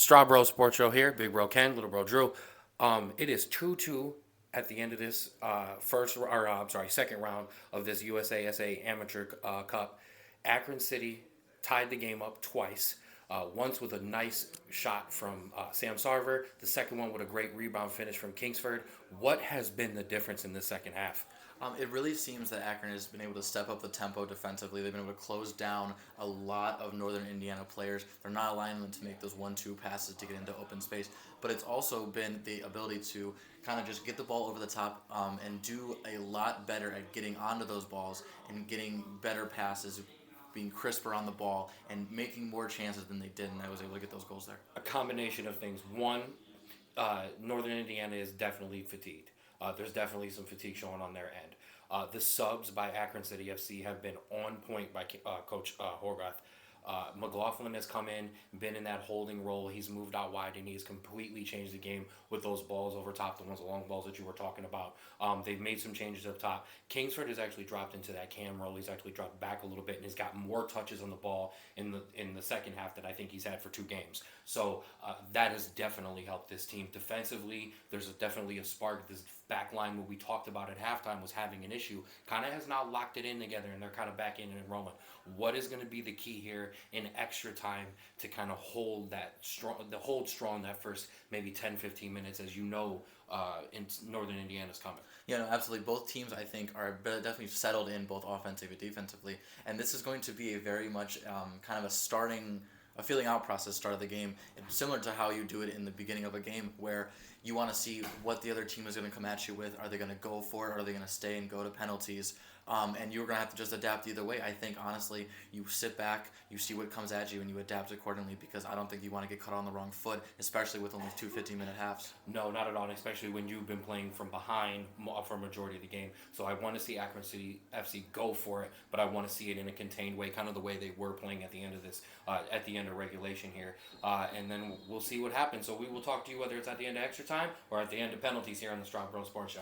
Straw Bro Sports Show here. Big Bro Ken, Little Bro Drew. It is 2-2 at the end of this second round of this USASA Amateur Cup. Akron City tied the game up twice. Once with a nice shot from Sam Sarver, the second one with a great rebound finish from Kingsford. What has been the difference in the second half? It really seems that Akron has been able to step up the tempo defensively. They've been able to close down a lot of Northern Indiana players. They're not allowing them to make those 1-2 passes to get into open space, but it's also been the ability to kind of just get the ball over the top and do a lot better at getting onto those balls and getting better passes, being crisper on the ball, and making more chances than they did, and I was able to get those goals there. A combination of things. One, Northern Indiana is definitely fatigued. There's definitely some fatigue showing on their end. The subs by Akron City FC have been on point by Coach Horvath. McLaughlin has come in, been in that holding role. He's moved out wide, and he's completely changed the game with those balls over top, the ones, the long balls that you were talking about. They've made some changes up top. Kingsford has actually dropped into that cam role. He's actually dropped back a little bit, and he's got more touches on the ball in the second half that I think he's had for 2 games. So that has definitely helped this team defensively. There's definitely a spark. This back line, what we talked about at halftime, was having an issue. Kind of has now locked it in together, and they're kind of back in and rolling. What is going to be the key here in extra time to kind of hold strong that first maybe 10-15 minutes, as you know, in Northern Indiana's coming? Yeah, no, absolutely. Both teams, I think, are definitely settled in both offensively and defensively, and this is going to be a very much kind of a feeling out process start of the game, and similar to how you do it in the beginning of a game, where you want to see what the other team is going to come at you with. Are they going to go for it? Are they going to stay and go to penalties? And you're going to have to just adapt either way. I think, honestly, you sit back, you see what comes at you, and you adapt accordingly, because I don't think you want to get caught on the wrong foot, especially with only two 15-minute halves. No, not at all, and especially when you've been playing from behind for a majority of the game. So I want to see Akron City FC go for it, but I want to see it in a contained way, kind of the way they were playing at the end of at the end of regulation here. And then we'll see what happens. So we will talk to you whether it's at the end of extra time or at the end of penalties here on the Strong Bro Sports Show.